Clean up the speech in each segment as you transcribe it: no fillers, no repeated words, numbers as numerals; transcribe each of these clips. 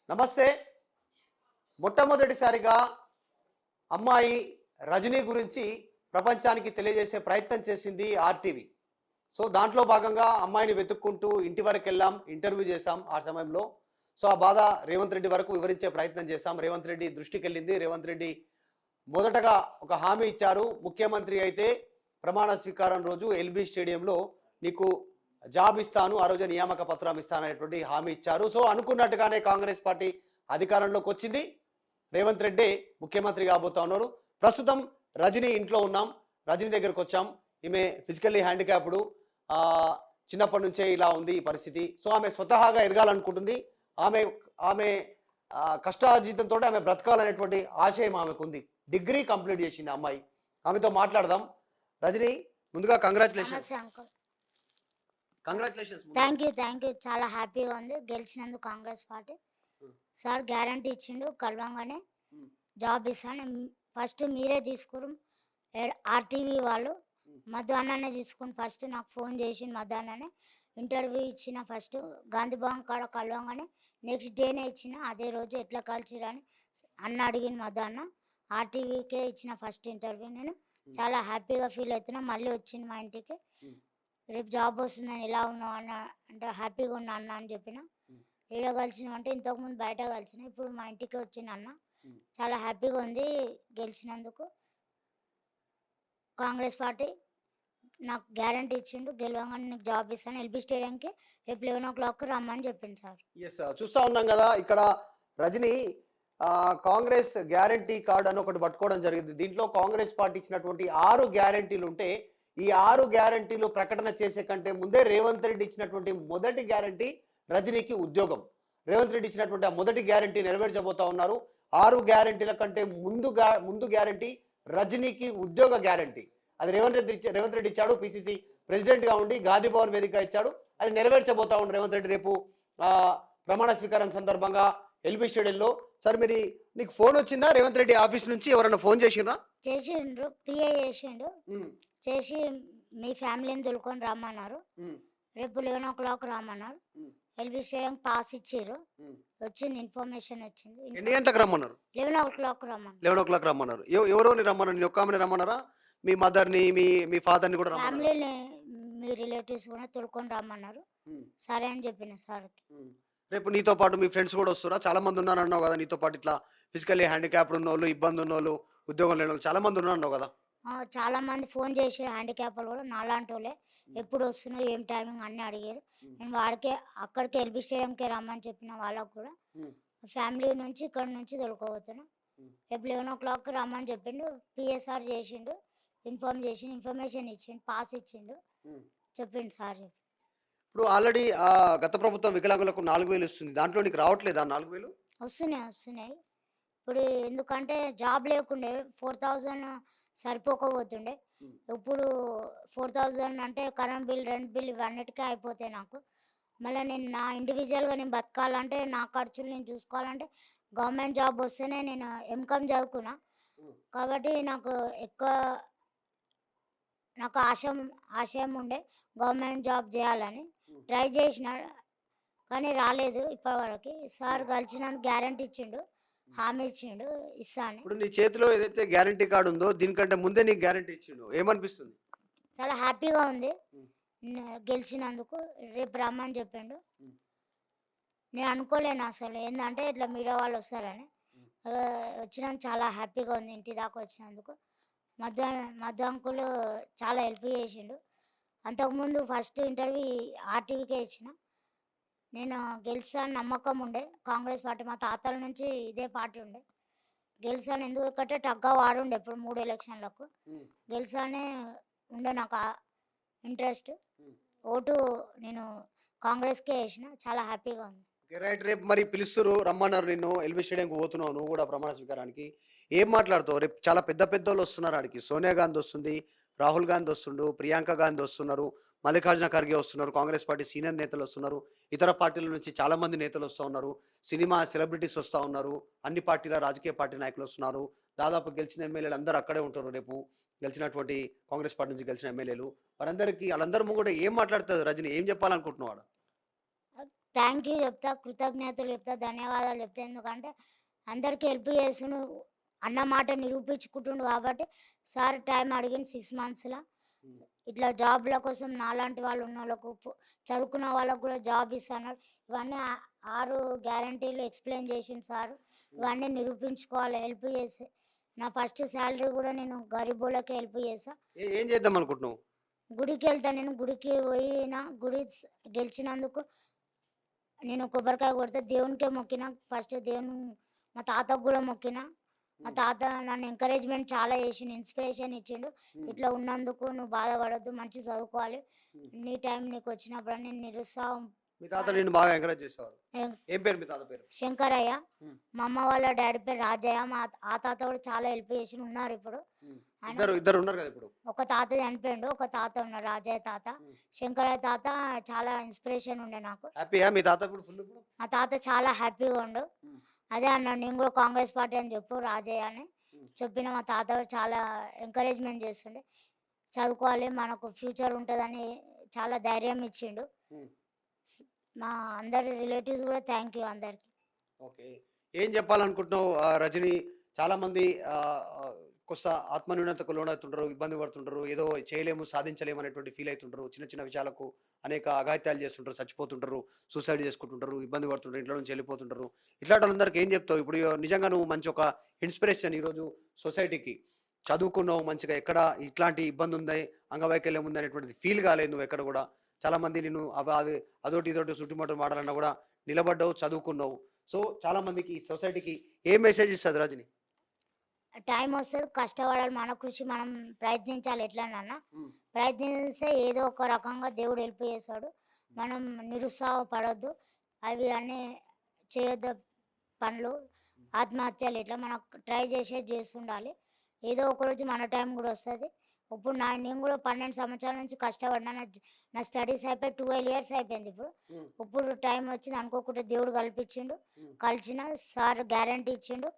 నమస్తే. మొట్టమొదటిసారిగా అమ్మాయి రజనీ గురించి ప్రపంచానికి తెలియజేసే ప్రయత్నం చేసింది ఆర్టీవీ. సో దాంట్లో భాగంగా అమ్మాయిని వెతుక్కుంటూ ఇంటి వరకు వెళ్ళాం, ఇంటర్వ్యూ చేశాం. ఆ సమయంలో ఆ బాధ రేవంత్ రెడ్డి వరకు వివరించే ప్రయత్నం చేశాం. రేవంత్ రెడ్డి దృష్టికి వెళ్ళింది. రేవంత్ రెడ్డి మొదటగా ఒక హామీ ఇచ్చారు. ముఖ్యమంత్రి అయితే ప్రమాణ స్వీకారం రోజు ఎల్బీ స్టేడియంలో నీకు జాబ్ ఇస్తాను, ఆ రోజు నియామక పత్రం ఇస్తాననేటువంటి హామీ ఇచ్చారు. సో అనుకున్నట్టుగానే కాంగ్రెస్ పార్టీ అధికారంలోకి వచ్చింది. రేవంత్ రెడ్డి ముఖ్యమంత్రి కాబోతా ఉన్నారు. ప్రస్తుతం రజనీ ఇంట్లో ఉన్నాం. రజనీ దగ్గరకు వచ్చాం. ఈమె ఫిజికల్లీ హ్యాండిక్యాప్డ్. చిన్నప్పటి నుంచే ఇలా ఉంది ఈ పరిస్థితి. సో ఆమె స్వతహాగా ఎదగాలనుకుంటుంది. ఆమె ఆమె కష్టార్జితంతో ఆమె బ్రతకాలనేటువంటి ఆశయం ఆమెకు ఉంది. డిగ్రీ కంప్లీట్ చేసింది అమ్మాయి. ఆమెతో మాట్లాడదాం. రజనీ, ముందుగా కంగ్రాచులేషన్స్. థ్యాంక్ యూ చాలా హ్యాపీగా ఉంది గెలిచినందుకు. కాంగ్రెస్ పార్టీ సార్ గ్యారంటీ ఇచ్చిండు, కలవంగానే జాబ్ ఇస్తాను. ఫస్ట్ మీరే తీసుకురు, ఆర్టీవీ వాళ్ళు మధు అన్ననే తీసుకుని ఫస్ట్ నాకు ఫోన్ చేసి మధు అన్ననే ఇంటర్వ్యూ ఇచ్చిన. ఫస్ట్ గాంధీ భవన్ కాడ కలవంగానే నెక్స్ట్ డేనే ఇచ్చిన. అదే రోజు ఎట్లా కలిసిరని అన్న అడిగిన మధు అన్న. ఆర్టీవీకే ఇచ్చిన ఫస్ట్ ఇంటర్వ్యూ. నేను చాలా హ్యాపీగా ఫీల్ అవుతున్నా. మళ్ళీ వచ్చింది మా ఇంటికి. రేపు జాబ్ వస్తుందని ఎలా ఉన్నావు అన్న అంటే హ్యాపీగా ఉన్నా అన్న అని చెప్పిన. ఈడ కలిసిన అంటే ఇంతకుముందు బయట కలిసిన, ఇప్పుడు మా ఇంటికి వచ్చిన అన్న. చాలా హ్యాపీగా ఉంది గెలిచినందుకు. కాంగ్రెస్ పార్టీ నాకు గ్యారంటీ ఇచ్చిండు, గెలవగానే నీకు జాబ్ ఇస్తాను, ఎల్బీ స్టేడియంకి రేపు 11 o'clock రమ్మని చెప్పింది సార్. ఎస్, చూస్తా ఉన్నాం కదా ఇక్కడ రజనీ కాంగ్రెస్ గ్యారంటీ కార్డు అని ఒకటి పట్టుకోవడం జరిగింది. దీంట్లో కాంగ్రెస్ పార్టీ ఇచ్చినటువంటి 6 గ్యారంటీలు ఉంటే ఈ 6 గ్యారంటీలు ప్రకటన చేసే కంటే ముందే రేవంత్ రెడ్డి ఇచ్చినటువంటి మొదటి గ్యారంటీ రజనీకి ఉద్యోగం. రేవంత్ రెడ్డి ఇచ్చినటువంటి ఆ మొదటి గ్యారంటీ నెరవేర్చబోతా ఉన్నారు. 6 గ్యారంటీల కంటే ముందు గ్యారంటీ రజనీకి ఉద్యోగ గ్యారంటీ. అది రేవంత్ రెడ్డి ఇచ్చాడు. పిసిసి ప్రెసిడెంట్గా ఉండి గాంధీ భవన్ వేదిక ఇచ్చాడు. అది నెరవేర్చబోతా ఉన్నాడు రేవంత్ రెడ్డి రేపు ప్రమాణ స్వీకారం సందర్భంగా ఎల్బీ స్టేడియంలో. సార్, నీకు ఫోన్ వచ్చిందా రేవంత్ రెడ్డి ఆఫీస్ నుంచి? ఎవరైనా ఫోన్ చేసిండ్రా? చేసిండ్రు, పిఏ చేసిండు. చేసి మీ ఫ్యామిలీని తొలుకొని రమ్మన్నారు. రేపు 11 o'clock రమ్మన్నారు. ఎల్బీ స్టేడియం పాస్ ఇచ్చారు. వచ్చింది, ఇన్ఫర్మేషన్ వచ్చింది. ఎన్ని గంటలకు రమ్మన్నారు? 11 o'clock రమ్మన్నారు. 11 o'clock రమ్మన్నారు. ఎవరోని రమ్మన్నారు? నేను ఒక్క ఆమెను రమ్మన్నారా? మీ మదర్ని, మీ ఫాదర్ని కూడా రమ్మన్నారు? ఫ్యామిలీని, మీ రిలేటివ్స్ కూడా తొలుకొని రమ్మన్నారు. సరే అని చెప్పిన సార్కి. రేపు నీతో పాటు మీ ఫ్రెండ్స్ కూడా వస్తారా? చాలా మంది ఉన్నారు అన్నావు కదా నీతో పాటు. ఇట్లా ఫిజికల్లీ హ్యాండిక్యాప్డ్ ఉన్న వాళ్ళు, ఇబ్బంది ఉన్న వాళ్ళు, ఉద్యోగం లేని వాళ్ళు చాలా మంది ఉన్నారు అన్నావు కదా. చాలా మంది ఫోన్ చేసి హ్యాండిక్యాప్లు కూడా నాలాంటి వాళ్ళే. ఎప్పుడు వస్తున్నావు, ఏం టైమింగ్ అన్నీ అడిగారు. నేను వాడికే అక్కడికి ఎల్బీ స్టేడియంకే రమ్మని చెప్పిన. వాళ్ళకు కూడా ఫ్యామిలీ నుంచి ఇక్కడ నుంచి తొలుకోబోతున్నా. రేపు 11 o'clock రమ్మని చెప్పిండు. పిఎస్ఆర్ చేసిండు, ఇన్ఫర్మేషన్ ఇచ్చిండు, పాస్ ఇచ్చిండు, చెప్పిండు సార్. ఇప్పుడు ఆల్రెడీ గత ప్రభుత్వం వికలాంగులకు 4,000 ఇస్తుంది. దాంట్లో నీకు రావట్లేదా 4,000? వస్తున్నాయి. ఇప్పుడు ఎందుకంటే జాబ్ లేకుండే 4,000 సరిపోకపోతుండే. ఇప్పుడు 4,000 అంటే కరెంట్ బిల్, రెంట్ బిల్ ఇవన్నిటికీ అయిపోతాయి నాకు. మళ్ళీ నేను నా ఇండివిజువల్గా నేను బతకాలంటే, నా ఖర్చులు నేను చూసుకోవాలంటే గవర్నమెంట్ జాబ్ వస్తేనే. నేను ఎంకామ్ చదువుకున్నా కాబట్టి నాకు ఆశయం ఉండే గవర్నమెంట్ జాబ్ చేయాలని. ట్రై చేసిన కానీ రాలేదు ఇప్పటివరకు. సార్ కలిసినందుకు గ్యారంటీ ఇచ్చిండు, హామీ ఇచ్చిండు, ఇస్తాను. ఇప్పుడు నీ చేతిలో ఏదైతే గ్యారంటీ కార్డు ఉందో దీనికంటే ముందే నీకు గ్యారంటీ ఇచ్చిండు, ఏమనిపిస్తుంది? చాలా హ్యాపీగా ఉంది గెలిచినందుకు. రేపు రమ్మని చెప్పిండు. నేను అనుకోలేను అసలు ఏంటంటే ఇట్లా మీడియా వాళ్ళు వస్తారని. వచ్చినందుకు చాలా హ్యాపీగా ఉంది. ఇంటి దాకా వచ్చినందుకు మధ్య అంకులు చాలా హెల్ప్ చేసిండు. అంతకుముందు ఫస్ట్ ఇంటర్వ్యూ ఆర్టీవీకే ఇచ్చిన. నేను గెలిచాను నమ్మకం ఉండే. కాంగ్రెస్ పార్టీ మా తాతల నుంచి ఇదే పార్టీ ఉండే. గెలిచాను ఎందుకంటే టగ్గా వాడుండే ఇప్పుడు 3 ఎలక్షన్లకు. గెలిచానే ఉండే నాకు ఇంట్రెస్ట్. ఓటు నేను కాంగ్రెస్కే వేసిన. చాలా హ్యాపీగా ఉంది. రైట్. రేపు మరి పిలుస్తారు, రమ్మన్నారు నిన్ను. ఎల్బీ స్టేడియంకి పోతున్నావు నువ్వు కూడా ప్రమాణ స్వీకారానికి. ఏం మాట్లాడుతావు? రేపు చాలా పెద్ద వాళ్ళు వస్తున్నారు ఆడికి. సోనియా గాంధీ వస్తుంది, రాహుల్ గాంధీ వస్తుండు, ప్రియాంక గాంధీ వస్తున్నారు, మల్లికార్జున ఖర్గే వస్తున్నారు, కాంగ్రెస్ పార్టీ సీనియర్ నేతలు వస్తున్నారు, ఇతర పార్టీల నుంచి చాలా మంది నేతలు వస్తూ ఉన్నారు, సినిమా సెలబ్రిటీస్ వస్తూ ఉన్నారు, అన్ని పార్టీల రాజకీయ పార్టీ నాయకులు వస్తున్నారు. దాదాపు గెలిచిన ఎమ్మెల్యేలు అందరూ అక్కడే ఉంటారు. రేపు గెలిచినటువంటి కాంగ్రెస్ పార్టీ నుంచి గెలిచిన ఎమ్మెల్యేలు వాళ్ళందరూ ముందు ఏం మాట్లాడుతుంది రజనీ? ఏం చెప్పాలనుకుంటున్నావు? థ్యాంక్ యూ చెప్తా, కృతజ్ఞతలు చెప్తా, ధన్యవాదాలు చెప్తా. ఎందుకంటే అందరికీ హెల్ప్ చేస్తుండు, అన్న మాట నిరూపించుకుంటుండు కాబట్టి సార్ టైం అడిగింది 6 మంత్స్‌లో. ఇట్లా జాబ్ల కోసం నాలాంటి వాళ్ళు ఉన్న వాళ్ళకు చదువుకున్న వాళ్ళకు కూడా జాబ్ ఇస్తున్నారు. ఇవన్నీ 6 గ్యారంటీలు ఎక్స్ప్లెయిన్ చేసిండు సారు. ఇవన్నీ నిరూపించుకోవాలి, హెల్ప్ చేసి నా ఫస్ట్ శాలరీ కూడా నేను గరీబోళ్ళకి హెల్ప్ చేస్తా. ఏం చేద్దాం అనుకుంటున్నావు? గుడికి వెళ్తా, నేను గుడికి పోయినా గెలిచినందుకు నేను కొబ్బరికాయ కొడితే దేవునికే మొక్కిన. ఫస్ట్ దేవుని మా తాతకు కూడా మొక్కిన. మా తాత నన్ను ఎంకరేజ్మెంట్ చాలా చేసిండు, ఇన్స్పిరేషన్ ఇచ్చిండు. ఇట్లా ఉన్నందుకు నువ్వు బాధపడొద్దు, మంచి చదువుకోవాలి, నీ టైం నీకు వచ్చినప్పుడు నేను నిరుత్సాహం. మీ తాత నిన్ను బాగా ఎంకరేజ్ చేసేవారు. ఏం పేరు మీ తాత పేరు? శంకరయ్య. మా అమ్మ వాళ్ళ డాడీ పేరు రాజయ్య. ఆ తాత కూడా చాలా హెల్ప్ చేసి ఉన్నారు ఇప్పుడు. ఇద్దరు ఉన్నారు కదా ఇప్పుడు? ఒక తాత చనిపోయిండు, ఒక తాత ఉన్నారు, రాజయ్య తాత. శంకరయ్య తాత చాలా ఇన్స్పిరేషన్ ఉండే నాకు. హ్యాపీయా మీ తాత ఇప్పుడు ఫుల్? మా తాత చాలా హ్యాపీగా ఉండు. అదే అన్నాడు, నేను కూడా కాంగ్రెస్ పార్టీ అని చెప్పు రాజయ్య అని చెప్పిన. మా తాత చాలా ఎంకరేజ్మెంట్ చేస్తుండే, చదువుకోవాలి మనకు ఫ్యూచర్ ఉంటుందని చాలా ధైర్యం ఇచ్చిండు. మా అందరి రిలేటివ్స్ కూడా థ్యాంక్ యూ అందరికి. ఓకే, ఏం చెప్పాలనుకుంటున్నావు రజని? చాలా మంది కొత్త ఆత్మన్యూనతకు లోనవుతుంటారు, ఇబ్బంది పడుతుంటారు, ఏదో చేయలేము సాధించలేము అనేటువంటి ఫీల్ అవుతుంటారు. చిన్న చిన్న విషయాలకు అనేక అఘాయిత్యాలు చేస్తుంటారు, చచ్చిపోతుంటారు, సూసైడ్ చేసుకుంటుంటారు, ఇబ్బంది పడుతుంటారు, ఇంట్లో నుంచి వెళ్ళిపోతుంటారు. ఇట్లాంటి వాళ్ళందరికీ ఏం చెప్తావు? ఇప్పుడు నిజంగా నువ్వు మంచి ఒక ఇన్స్పిరేషన్ ఈరోజు సొసైటీకి. చదువుకున్నావు మంచిగా, ఎక్కడ ఇట్లాంటి ఇబ్బంది ఉంది, అంగవైకల్యం ఉంది అనేటువంటిది ఫీల్ కాలేదు నువ్వు ఎక్కడ కూడా. చాలా మంది నేను అదొకటి ఇదొకటి చుట్టుముట్టు మాటలన్నా కూడా నిలబడ్డావు, చదువుకున్నావు. సో చాలా మందికి ఈ సొసైటీకి ఏ మెసేజ్ ఇస్తుంది రజని? టైం వస్తుంది, కష్టపడాలి, మన కృషి మనం ప్రయత్నించాలి. ఎట్లనన్నా ప్రయత్నిస్తే ఏదో ఒక రకంగా దేవుడు హెల్ప్ చేస్తాడు. మనం నిరుత్సాహపడొద్దు, అవి అన్నీ చేయొద్దు పనులు, ఆత్మహత్యలు ఇట్లా మనం ట్రై చేస్తుండాలి. ఏదో ఒకరోజు మన టైం కూడా వస్తుంది. ఇప్పుడు నేను కూడా 12 సంవత్సరాల నుంచి కష్టపడినా. నా స్టడీస్ అయిపోయి 12 ఇయర్స్ అయిపోయింది. ఇప్పుడు టైం వచ్చింది, అనుకోకుండా దేవుడు కల్పించిండు. కలిసిన సార్ గ్యారంటీ ఇచ్చిండు,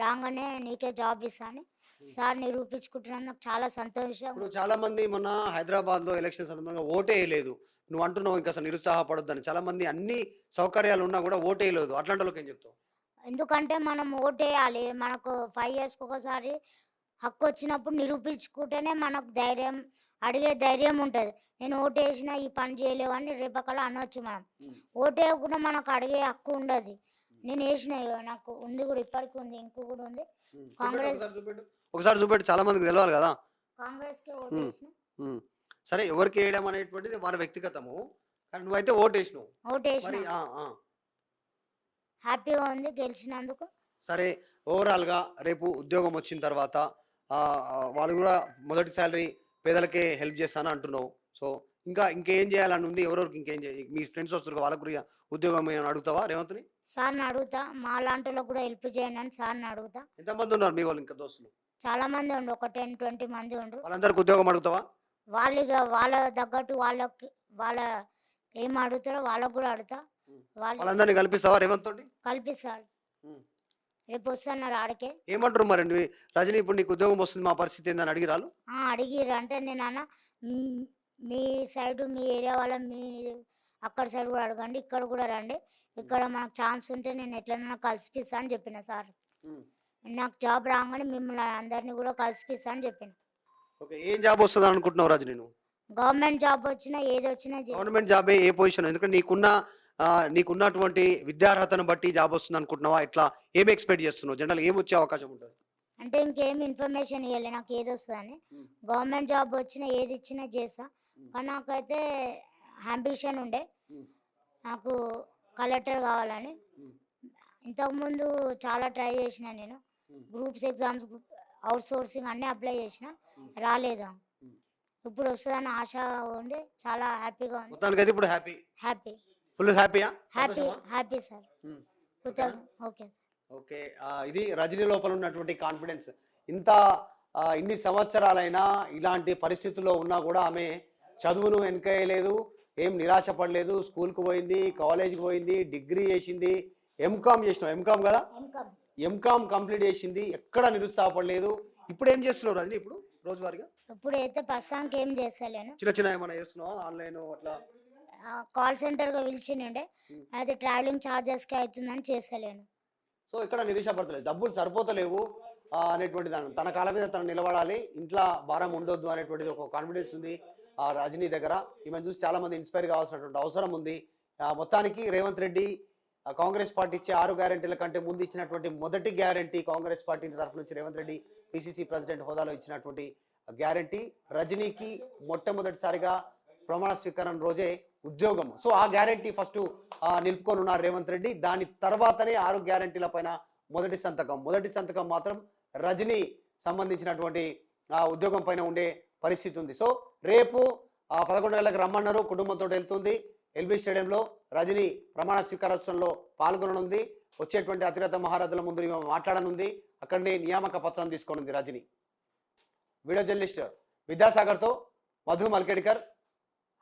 రాగానే నీకే జాబ్ ఇస్తా అని సార్ నిరూపించుకుంటున్నాను. నాకు చాలా సంతోషం. ఇప్పుడు చాలా మంది మొన్న హైదరాబాద్ లో ఎలక్షన్ సందర్భంగా ఓటే వేయలేదు. నువ్వు అంటున్నావు ఇంకా అసలు నిరుత్సాహపడొద్దని. చాలా మంది అన్ని సౌకర్యాలు ఉన్నా కూడా ఓటే వేయలేదు. అట్లాంటి వాళ్ళకి ఏం చెప్తావు? ఎందుకంటే మనం ఓటేయాలి, మనకు 5 ఇయర్స్కి ఒకసారి హక్కు వచ్చినప్పుడు నిరూపించుకుంటేనే మనకు ధైర్యం, అడిగే ధైర్యం ఉంటుంది. నేను ఓటేసిన ఈ పని చేయలేవు అని రేపకలా అనొచ్చు. మనం ఓటేయకుండా మనకు అడిగే హక్కు ఉండదు. నేను వేసిన, నాకు ఉంది కూడా, ఇప్పటికి ఉంది, ఇంకో కూడా ఉంది. కాంగ్రెస్ ఒకసారి చూపెట్టి చాలా మందికి తెలియాలి కదా. కాంగ్రెస్కే ఓటేసిన. సరే, ఎవరికి వేయడం అనేటువంటిది మన వ్యక్తిగతము, కానీ నువ్వైతే ఓటేసినావు. హ్యాపీగా ఉంది గెలిచినందుకు. సరే, ఓవరాల్గా రేపు ఉద్యోగం వచ్చిన తర్వాత వాళ్ళు కూడా మొదటి శాలరీ పేదలకే హెల్ప్ చేస్తాను అంటున్నావు. సో ఇంకేం చేయాలని ఉంది? ఎవరెవరికి ఇంకేం మీ ఫ్రెండ్స్ వస్తారు వాళ్ళ గురించి ఉద్యోగం ఏమైనా అడుగుతావా రేవంత్ని? సార్ని అడుగుతా, మా లాంటి వాళ్ళకి కూడా హెల్ప్ చేయండి అని సార్ని అడుగుతా. ఎంతమంది ఉన్నారు మీ వాళ్ళు ఇంకా దోస్తులు? చాలా మంది ఉండు, ఒక 10-20 మంది ఉండు. వాళ్ళందరికి ఉద్యోగం అడుగుతావా? వాళ్ళ తగ్గట్టు వాళ్ళ ఏం అడుగుతారో వాళ్ళకు కూడా అడుగుతా. వాళ్ళందరినీ కల్పిస్తావా రేవంత్ తోటి? కల్పిస్తారు. రేపు వస్తున్నారు ఆడికే. ఏమంటారు మరి రజని, ఇప్పుడు నీకు ఉద్యోగం వస్తుంది, మా పరిస్థితి ఏందని అడిగిరాలు? అడిగిర్రు అంటే నేను అన్న, మీ సైడు మీ ఏరియా వాళ్ళ మీ అక్కడ సైడ్ కూడా అడగండి, ఇక్కడ కూడా రండి, ఇక్కడ మనకు ఛాన్స్ ఉంటే నేను ఎట్లైనా కలిసిపిస్తా అని చెప్పిన సార్. నాకు జాబ్ రాగానే మిమ్మల్ని అందరినీ కూడా కలిసిపిస్తా అని చెప్పిన. ఏం జాబ్ వస్తుంది అనుకుంటున్నావు రజని నువ్వు? గవర్నమెంట్ జాబ్ వచ్చినా ఏది వచ్చినా గవర్నమెంట్ జాబే. ఏ పొజిషన్? ఎందుకంటే నీకున్నటువంటి విద్యార్హతను బట్టి జాబ్ వస్తుంది అనుకుంటున్నావా? ఇట్లా ఏమి ఎక్స్పెక్ట్ చేస్తున్నావు? జనరల్ ఏమి వచ్చే అవకాశం ఉంటుంది? అంటే ఇంకేం ఇన్ఫర్మేషన్ ఇవ్వలే నాకు ఏది వస్తుందని. గవర్నమెంట్ జాబ్ వచ్చినా ఏది ఇచ్చినా చేస్తా. కానీ నాకైతే అంబిషన్ ఉండే, నాకు కలెక్టర్ కావాలని. ఇంతకుముందు చాలా ట్రై చేసిన నేను, గ్రూప్స్ ఎగ్జామ్స్, అవుట్ సోర్సింగ్ అన్నీ అప్లై చేసిన, రాలేదు. ఇప్పుడు వస్తుందని ఆశ ఉంది, చాలా హ్యాపీగా ఉంది. ఇప్పుడు హ్యాపీ, ఫుల్ హ్యాపీయా? Happy sir. ఓకే. ఓకే, ఇది రజని లోపల ఉన్నటువంటి కాన్ఫిడెన్స్. ఇన్ని సంవత్సరాలైనా ఇలాంటి పరిస్థితుల్లో ఉన్నా కూడా ఆమె చదువును వెనకేయలేదు, ఏం నిరాశపడలేదు. స్కూల్కి పోయింది, కాలేజీకి పోయింది, డిగ్రీ చేసింది, ఎంకామ్ చేసినావు. ఎంకామ్ కదా? ఎంకామ్ కంప్లీట్ చేసింది, ఎక్కడ నిరుత్సాహపడలేదు. ఇప్పుడు ఏం చేస్తున్నావు రజని? ఇప్పుడు రోజువారీగా ఇప్పుడు అయితే ప్రస్తుతానికి ఏం చేస్తలేను. చిన్న చిన్న ఏమైనా చేస్తున్నావా? ఆన్లైన్ అట్లా కాల్ సెంటర్గా పిలిచిండే అది ట్రావెలింగ్ ఛార్జెస్కి అవుతుందని చేస్తలేను. సో ఇక్కడ నిరీక్షపడతలేదు, డబ్బులు సరిపోతలేవు అనేటువంటి దాని తన కాళ్ళ మీద తను నిలబడాలి, ఇంట్లో భారం ఉండొద్దు అనేటువంటిది ఒక కాన్ఫిడెన్స్ ఉంది రజనీ దగ్గర. ఈమెను చూసి చాలా మంది ఇన్స్పైర్ కావాల్సినటువంటి అవసరం ఉంది. మొత్తానికి రేవంత్ రెడ్డి కాంగ్రెస్ పార్టీ ఇచ్చే 6 గ్యారెంటీల కంటే ముందు ఇచ్చినటువంటి మొదటి గ్యారెంటీ కాంగ్రెస్ పార్టీ తరఫు నుంచి రేవంత్ రెడ్డి పిసిసి ప్రెసిడెంట్ హోదాలో ఇచ్చినటువంటి గ్యారెంటీ రజనీకి మొట్టమొదటిసారిగా ప్రమాణ స్వీకారం రోజే ఉద్యోగం. సో ఆ గ్యారెంటీ ఫస్ట్ నిలుపుకొని ఉన్నారు రేవంత్ రెడ్డి. దాని తర్వాతనే 6 గ్యారెంటీల పైన మొదటి సంతకం మాత్రం రజనీ సంబంధించినటువంటి ఉద్యోగం పైన ఉండే పరిస్థితి ఉంది. సో రేపు 11 గంటలకు రమ్మన్నారు, కుటుంబంతో వెళ్తుంది. ఎల్బీ స్టేడియంలో రజనీ ప్రమాణ స్వీకారోత్సవంలో పాల్గొననుంది. వచ్చేటువంటి అతిరథ మహారథుల ముందు మాట్లాడనుంది. అక్కడనే నియామక పత్రం తీసుకోనుంది రజనీ. వీడియో జర్నలిస్ట్ విద్యాసాగర్తో మధు మల్కేడ్కర్,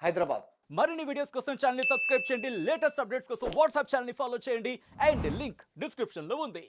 హైదరాబాద్. మరిన్ని వీడియోస్ కోసం ఛానల్ ని సబ్స్క్రైబ్ చేయండి. లేటెస్ట్ అప్డేట్స్ కోసం వాట్సాప్ ఛానల్ ని ఫాలో చేయండి. అండ్ లింక్ డిస్క్రిప్షన్ లో ఉంది.